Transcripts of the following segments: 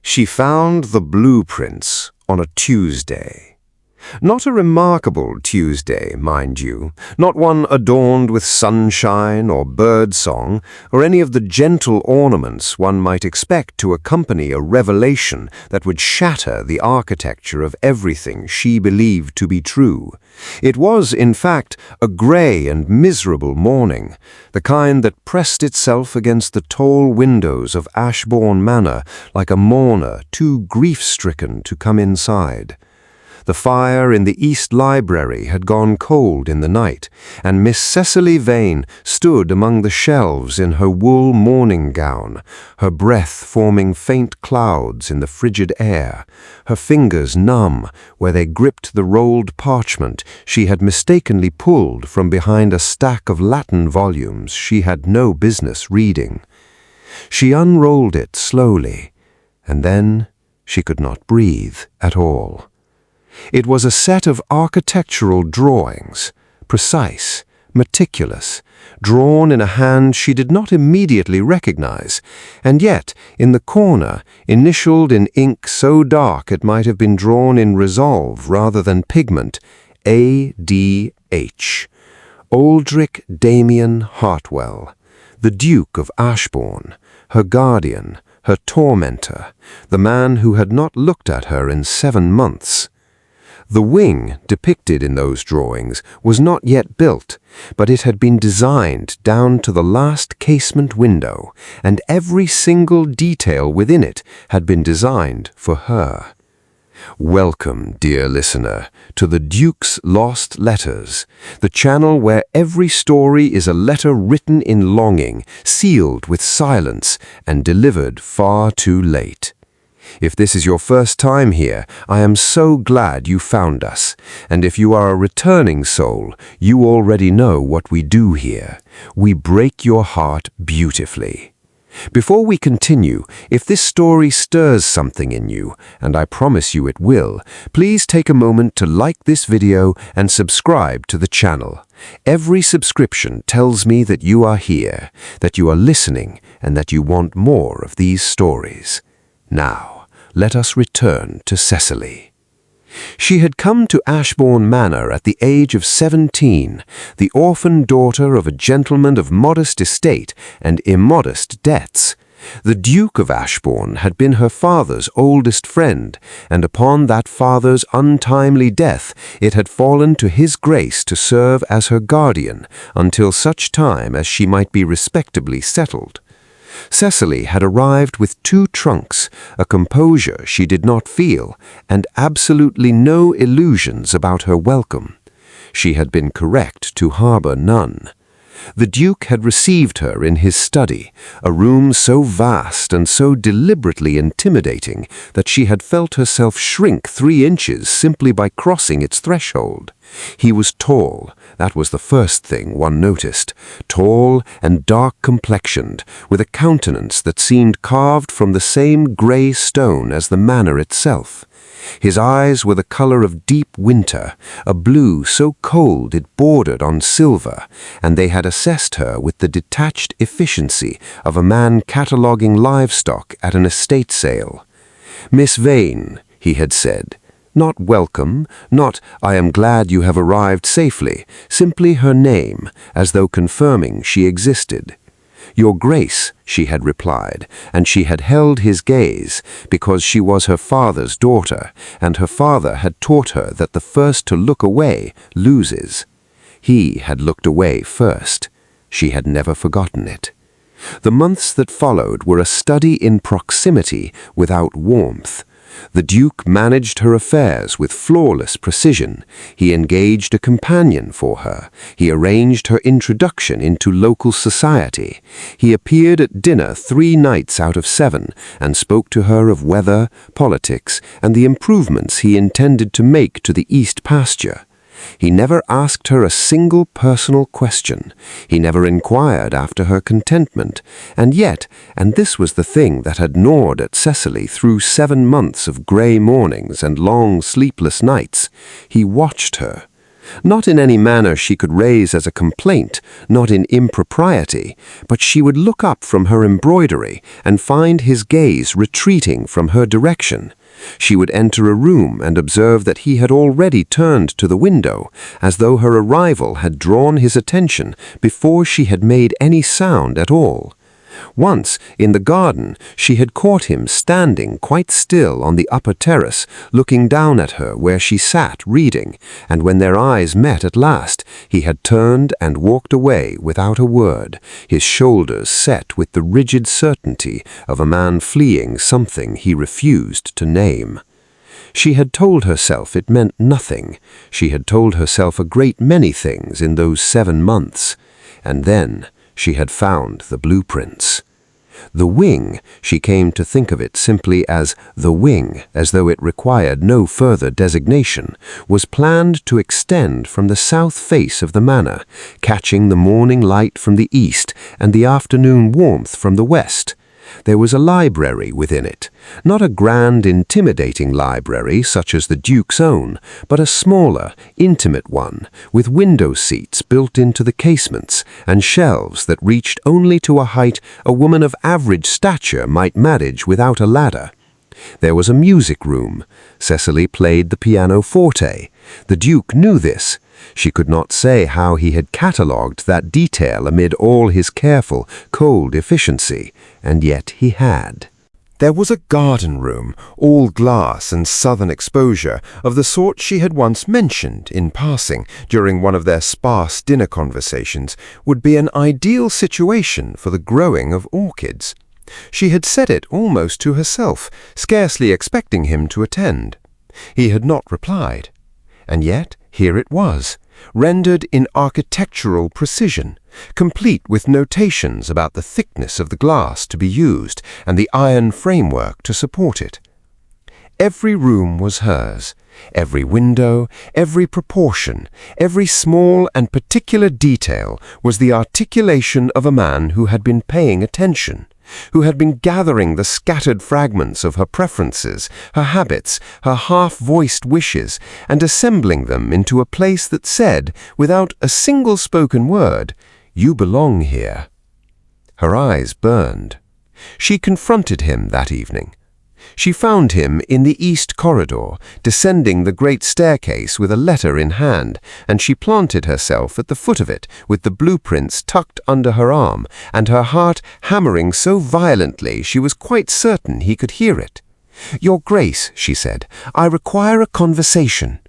She found the blueprints on a Tuesday. Not a remarkable Tuesday, mind you, not one adorned with sunshine or birdsong or any of the gentle ornaments one might expect to accompany a revelation that would shatter the architecture of everything she believed to be true. It was, in fact, a grey and miserable morning, the kind that pressed itself against the tall windows of Ashbourne Manor like a mourner too grief-stricken to come inside. The fire in the East Library had gone cold in the night, and Miss Cecily Vane stood among the shelves in her wool morning gown, her breath forming faint clouds in the frigid air, her fingers numb where they gripped the rolled parchment she had mistakenly pulled from behind a stack of Latin volumes she had no business reading. She unrolled it slowly, and then she could not breathe at all. It was a set of architectural drawings, precise, meticulous, drawn in a hand she did not immediately recognize, and yet, in the corner, initialed in ink so dark it might have been drawn in resolve rather than pigment, A.D.H. Aldrich Damien Hartwell, the Duke of Ashbourne, her guardian, her tormentor, the man who had not looked at her in 7 months. The wing depicted in those drawings was not yet built, but it had been designed down to the last casement window, and every single detail within it had been designed for her. Welcome, dear listener, to the Duke's Lost Letters, the channel where every story is a letter written in longing, sealed with silence, and delivered far too late. If this is your first time here, I am so glad you found us, and if you are a returning soul, you already know what we do here. We break your heart beautifully. Before we continue, if this story stirs something in you, and I promise you it will, please take a moment to like this video and subscribe to the channel. Every subscription tells me that you are here, that you are listening, and that you want more of these stories. Now, let us return to Cecily. She had come to Ashbourne Manor at the age of 17, the orphan daughter of a gentleman of modest estate and immodest debts. The Duke of Ashbourne had been her father's oldest friend, and upon that father's untimely death it had fallen to his grace to serve as her guardian until such time as she might be respectably settled. Cecily had arrived with 2 trunks, a composure she did not feel, and absolutely no illusions about her welcome. She had been correct to harbor none. The Duke had received her in his study, a room so vast and so deliberately intimidating that she had felt herself shrink 3 inches simply by crossing its threshold. He was tall, that was the first thing one noticed, tall and dark-complexioned, with a countenance that seemed carved from the same grey stone as the manor itself. His eyes were the color of deep winter, a blue so cold it bordered on silver, and they had assessed her with the detached efficiency of a man cataloguing livestock at an estate sale. "Miss Vane," he had said. Not welcome, not "I am glad you have arrived safely," simply her name, as though confirming she existed. "Your Grace," she had replied, and she had held his gaze, because she was her father's daughter, and her father had taught her that the first to look away loses. He had looked away first. She had never forgotten it. The months that followed were a study in proximity without warmth. The Duke managed her affairs with flawless precision. He engaged a companion for her. He arranged her introduction into local society. He appeared at dinner 3 nights out of 7 and spoke to her of weather, politics, and the improvements he intended to make to the East Pasture. He never asked her a single personal question. He never inquired after her contentment. And yet, and this was the thing that had gnawed at Cecily through 7 months of grey mornings and long sleepless nights, he watched her. Not in any manner she could raise as a complaint, not in impropriety, but she would look up from her embroidery and find his gaze retreating from her direction. She would enter a room and observe that he had already turned to the window, as though her arrival had drawn his attention before she had made any sound at all. Once, in the garden, she had caught him standing quite still on the upper terrace, looking down at her where she sat reading, and when their eyes met at last, he had turned and walked away without a word, his shoulders set with the rigid certainty of a man fleeing something he refused to name. She had told herself it meant nothing. She had told herself a great many things in those 7 months. And then she had found the blueprints. The wing, she came to think of it simply as the wing, as though it required no further designation, was planned to extend from the south face of the manor, catching the morning light from the east and the afternoon warmth from the west. There was a library within it, not a grand, intimidating library such as the Duke's own, but a smaller, intimate one, with window seats built into the casements and shelves that reached only to a height a woman of average stature might manage without a ladder. There was a music room. Cecily played the pianoforte. The Duke knew this. She could not say how he had catalogued that detail amid all his careful, cold efficiency, and yet he had. There was a garden room, all glass and southern exposure, of the sort she had once mentioned in passing during one of their sparse dinner conversations, would be an ideal situation for the growing of orchids. She had said it almost to herself, scarcely expecting him to attend. He had not replied. And yet here it was, rendered in architectural precision, complete with notations about the thickness of the glass to be used and the iron framework to support it. Every room was hers, every window, every proportion, every small and particular detail was the articulation of a man who had been paying attention, who had been gathering the scattered fragments of her preferences, her habits, her half-voiced wishes, and assembling them into a place that said, without a single spoken word, "You belong here." Her eyes burned. She confronted him that evening. She found him in the east corridor, descending the great staircase with a letter in hand, and she planted herself at the foot of it, with the blueprints tucked under her arm, and her heart hammering so violently she was quite certain he could hear it. "Your Grace," she said, "I require a conversation."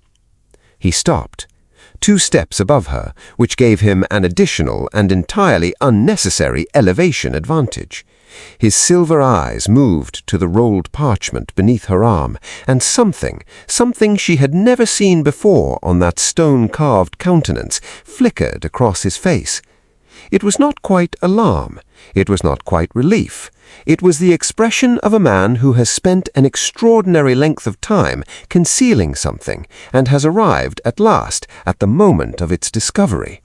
He stopped, 2 steps above her, which gave him an additional and entirely unnecessary elevation advantage. His silver eyes moved to the rolled parchment beneath her arm, and something she had never seen before on that stone-carved countenance, flickered across his face. It was not quite alarm. It was not quite relief. It was the expression of a man who has spent an extraordinary length of time concealing something, and has arrived at last at the moment of its discovery.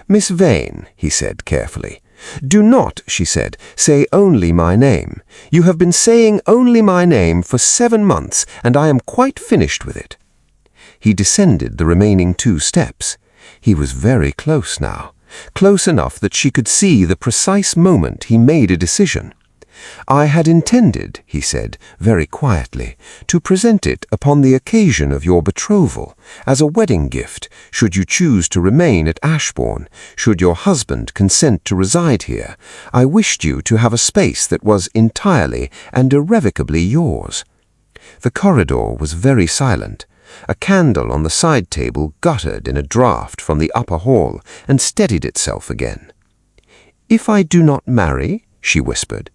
"Miss Vane," he said carefully. "Do not," she said, "say only my name. You have been saying only my name for 7 months, and I am quite finished with it." He descended the remaining 2 steps. He was very close now, close enough that she could see the precise moment he made a decision. "I had intended," he said, very quietly, "to present it upon the occasion of your betrothal, as a wedding gift, should you choose to remain at Ashbourne, should your husband consent to reside here. I wished you to have a space that was entirely and irrevocably yours." The corridor was very silent. A candle on the side table guttered in a draught from the upper hall and steadied itself again. "If I do not marry," she whispered,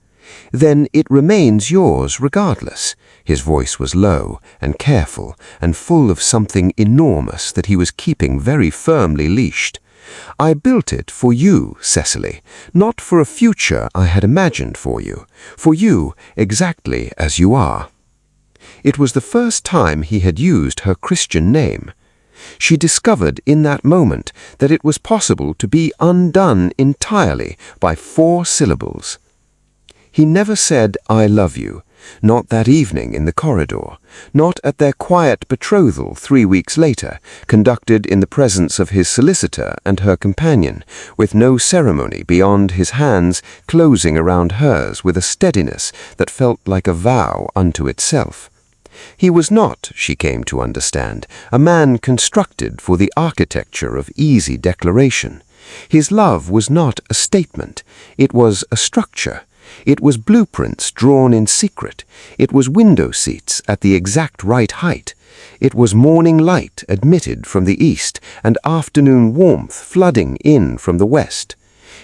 "then it remains yours regardless." His voice was low and careful and full of something enormous that he was keeping very firmly leashed. "I built it for you, Cecily, not for a future I had imagined for you exactly as you are." It was the first time he had used her Christian name. She discovered in that moment that it was possible to be undone entirely by 4 syllables. He never said, "I love you," not that evening in the corridor, not at their quiet betrothal 3 weeks later, conducted in the presence of his solicitor and her companion, with no ceremony beyond his hands closing around hers with a steadiness that felt like a vow unto itself. He was not, she came to understand, a man constructed for the architecture of easy declaration. His love was not a statement, it was a structure. It was blueprints drawn in secret. It was window seats at the exact right height. It was morning light admitted from the east and afternoon warmth flooding in from the west.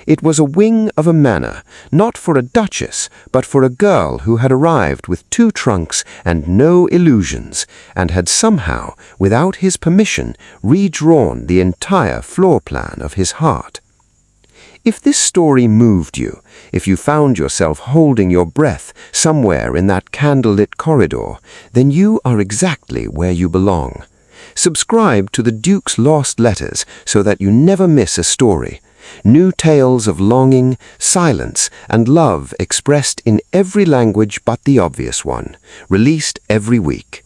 It was a wing of a manor, not for a duchess, but for a girl who had arrived with 2 trunks and no illusions, and had somehow, without his permission, redrawn the entire floor plan of his heart. If this story moved you, if you found yourself holding your breath somewhere in that candlelit corridor, then you are exactly where you belong. Subscribe to the Duke's Lost Letters so that you never miss a story. New tales of longing, silence, and love expressed in every language but the obvious one, released every week.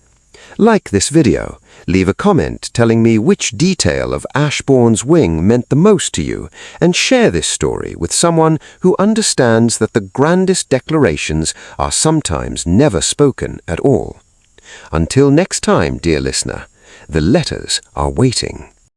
Like this video, leave a comment telling me which detail of Ashbourne's wing meant the most to you, and share this story with someone who understands that the grandest declarations are sometimes never spoken at all. Until next time, dear listener, the letters are waiting.